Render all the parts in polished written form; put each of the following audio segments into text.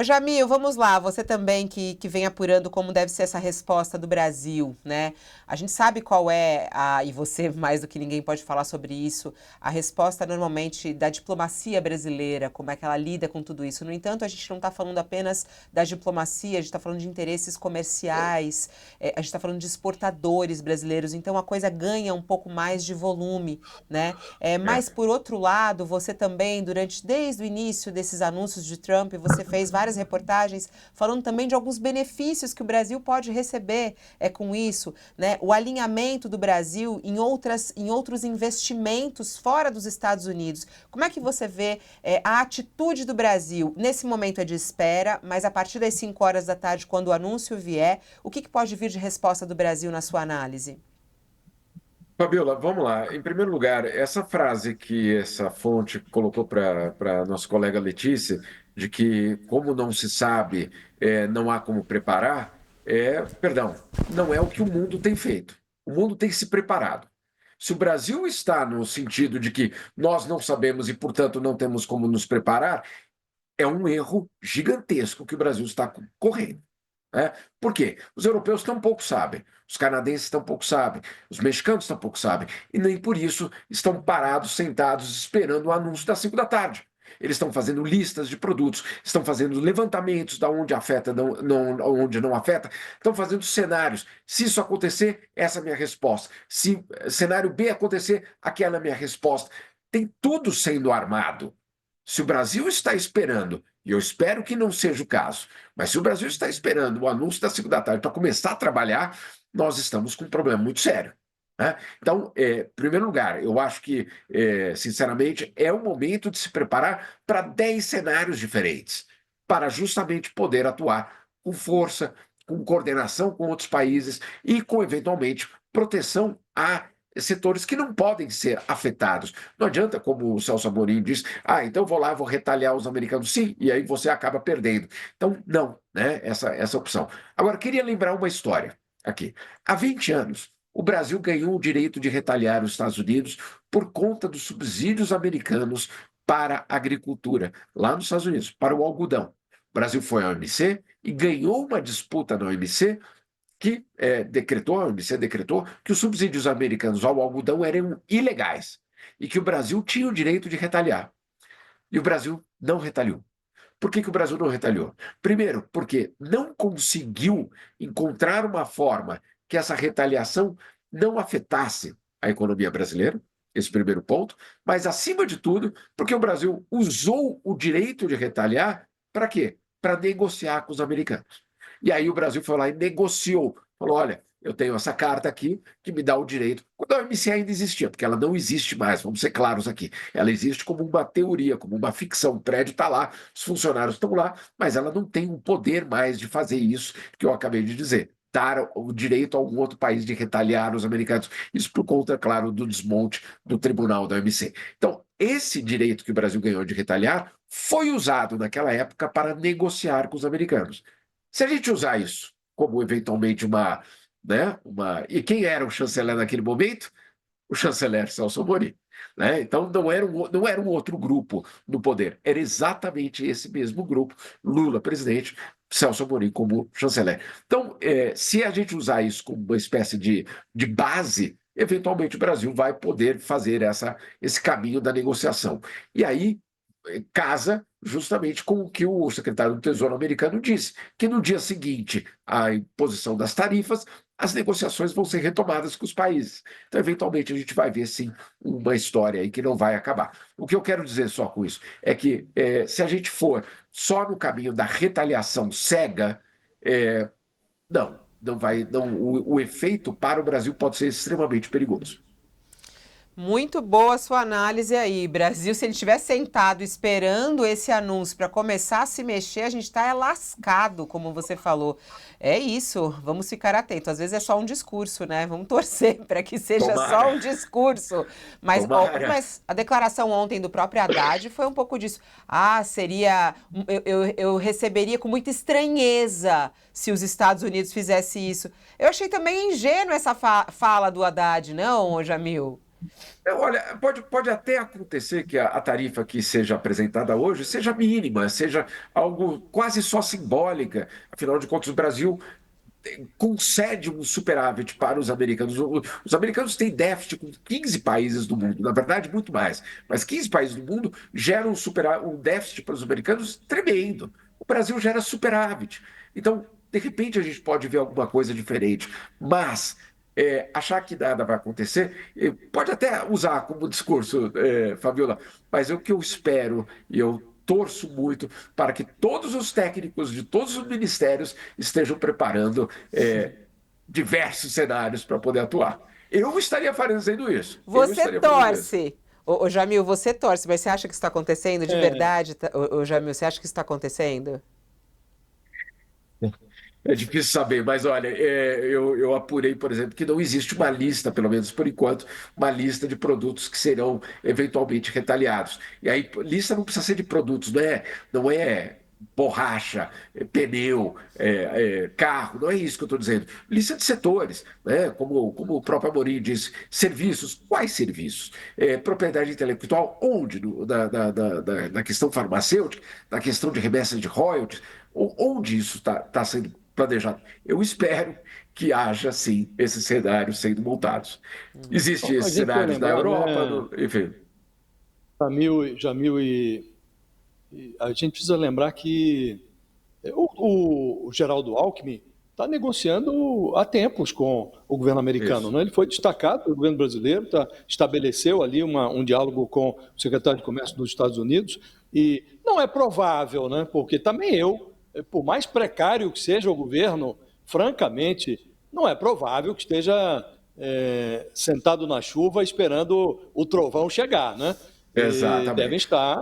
Jamil, vamos lá, você também que vem apurando como deve ser essa resposta do Brasil, né? A gente sabe qual é, e você mais do que ninguém pode falar sobre isso, a resposta normalmente da diplomacia brasileira, como é que ela lida com tudo isso. No entanto, a gente não está falando apenas da diplomacia, a gente está falando de interesses comerciais, a gente está falando de exportadores brasileiros, então a coisa ganha um pouco mais de volume, né? Mas, É. por outro lado, você também, desde o início desses anúncios de Trump, você fez várias reportagens falando também de alguns benefícios que o Brasil pode receber com isso, né? O alinhamento do Brasil em outros investimentos fora dos Estados Unidos. Como é que você vê a atitude do Brasil? Nesse momento é de espera, mas a partir das 5 horas da tarde, quando o anúncio vier, o que pode vir de resposta do Brasil na sua análise? Fabiola, vamos lá. Em primeiro lugar, essa frase que essa fonte colocou para nossa colega Letícia, de que como não se sabe, não há como preparar, perdão, não é o que o mundo tem feito. O mundo tem se preparado. Se o Brasil está no sentido de que nós não sabemos e, portanto, não temos como nos preparar, é um erro gigantesco que o Brasil está correndo. Né? Por quê? Os europeus tampouco sabem, os canadenses tampouco sabem, os mexicanos tampouco sabem, e nem por isso estão parados, sentados, esperando o anúncio das 5 da tarde. Eles estão fazendo listas de produtos, estão fazendo levantamentos da onde afeta, onde não afeta, estão fazendo cenários. Se isso acontecer, essa é a minha resposta. Se cenário B acontecer, aquela é a minha resposta. Tem tudo sendo armado. Se o Brasil está esperando, e eu espero que não seja o caso, mas se o Brasil está esperando o anúncio das 5 da tarde para começar a trabalhar, nós estamos com um problema muito sério. Né? Então, em primeiro lugar, eu acho que, sinceramente, é o momento de se preparar para 10 cenários diferentes, para justamente poder atuar com força, com coordenação com outros países e com, eventualmente, proteção a setores que não podem ser afetados. Não adianta, como o Celso Amorim diz, então vou lá, vou retaliar os americanos. Sim, e aí você acaba perdendo. Então, não, né? Essa opção. Agora, queria lembrar uma história aqui. Há 20 anos, o Brasil ganhou o direito de retaliar os Estados Unidos por conta dos subsídios americanos para a agricultura, lá nos Estados Unidos, para o algodão. O Brasil foi à OMC e ganhou uma disputa na OMC que a OMC decretou que os subsídios americanos ao algodão eram ilegais e que o Brasil tinha o direito de retaliar. E o Brasil não retaliou. Por que o Brasil não retaliou? Primeiro, porque não conseguiu encontrar uma forma que essa retaliação não afetasse a economia brasileira, esse primeiro ponto, mas, acima de tudo, porque o Brasil usou o direito de retaliar para quê? Para negociar com os americanos. E aí o Brasil foi lá e negociou. Falou: olha, eu tenho essa carta aqui que me dá o direito. Quando a OMC ainda existia, porque ela não existe mais, vamos ser claros aqui. Ela existe como uma teoria, como uma ficção. O prédio está lá, os funcionários estão lá, mas ela não tem o poder mais de fazer isso que eu acabei de dizer. Dar o direito a algum outro país de retaliar os americanos. Isso por conta, claro, do desmonte do tribunal da OMC. Então, esse direito que o Brasil ganhou de retaliar foi usado naquela época para negociar com os americanos. Se a gente usar isso como eventualmente E quem era o chanceler naquele momento? O chanceler Celso Amorim. Né? Então não era um outro grupo no poder, era exatamente esse mesmo grupo, Lula presidente, Celso Amorim como chanceler. Então, se a gente usar isso como uma espécie de base, eventualmente o Brasil vai poder fazer esse caminho da negociação. E aí casa justamente com o que o secretário do Tesouro americano disse, que no dia seguinte à imposição das tarifas, as negociações vão ser retomadas com os países. Então, eventualmente, a gente vai ver, sim, uma história aí que não vai acabar. O que eu quero dizer só com isso é que, se a gente for só no caminho da retaliação cega, não vai, não, o efeito para o Brasil pode ser extremamente perigoso. Muito boa a sua análise aí. Brasil, se ele tivesse sentado esperando esse anúncio para começar a se mexer, a gente está lascado, como você falou. É isso, vamos ficar atentos. Às vezes é só um discurso, né? Vamos torcer para que seja só Tomara, um discurso. Mas, tomara. mas a declaração ontem do próprio Haddad foi um pouco disso. Seria. Eu receberia com muita estranheza se os Estados Unidos fizessem isso. Eu achei também ingênua essa fala do Haddad, não, Jamil? Olha, pode até acontecer que a tarifa que seja apresentada hoje seja mínima, seja algo quase só simbólica. Afinal de contas, o Brasil concede um superávit para os americanos. Os americanos têm déficit com 15 países do mundo, na verdade, muito mais. Mas 15 países do mundo geram um déficit para os americanos tremendo. O Brasil gera superávit. Então, de repente, a gente pode ver alguma coisa diferente. Mas achar que nada vai acontecer, pode até usar como discurso, Fabiola, mas o que eu espero e eu torço muito para que todos os técnicos de todos os ministérios estejam preparando diversos cenários para poder atuar. Eu estaria fazendo isso. Eu Você estaria fazendo isso. torce. Ô, Jamil, você torce, mas você acha que isso está acontecendo de É, verdade? Ô, Jamil, você acha que isso está acontecendo? É difícil saber, mas olha, eu apurei, por exemplo, que não existe uma lista, pelo menos por enquanto, uma lista de produtos que serão eventualmente retaliados. E aí, lista não precisa ser de produtos, não é borracha, pneu, carro, não é isso que eu estou dizendo. Lista de setores, né? Como o próprio Amorim disse, serviços, quais serviços? Propriedade intelectual, onde? Na questão farmacêutica, na questão de remessa de royalties, onde isso está sendo planejado? Eu espero que haja, sim, esses cenários sendo montados. Existem a esses gente precisa cenários na lembrar, Europa, né, enfim. Jamil e a gente precisa lembrar que o Geraldo Alckmin está negociando há tempos com o governo americano, Isso. né? Ele foi destacado pelo governo brasileiro, estabeleceu ali um diálogo com o secretário de Comércio dos Estados Unidos e não é provável, né? Porque também por mais precário que seja o governo, francamente, não é provável que esteja sentado na chuva esperando o trovão chegar, né? E devem Exatamente. estar,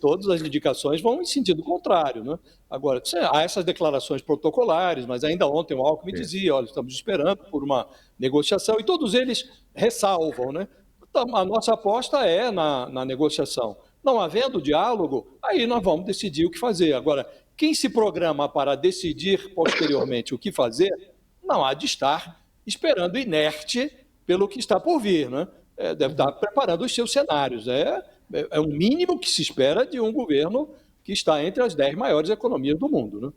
todas as indicações vão em sentido contrário, né? Agora, há essas declarações protocolares, mas ainda ontem o Alckmin Isso. dizia, olha, estamos esperando por uma negociação, e todos eles ressalvam, né? Então, a nossa aposta é na negociação. Não havendo diálogo, aí nós vamos decidir o que fazer. Agora, quem se programa para decidir posteriormente o que fazer, não há de estar esperando inerte pelo que está por vir, né? Deve estar preparando os seus cenários. É o mínimo que se espera de um governo que está entre as 10 maiores economias do mundo, né?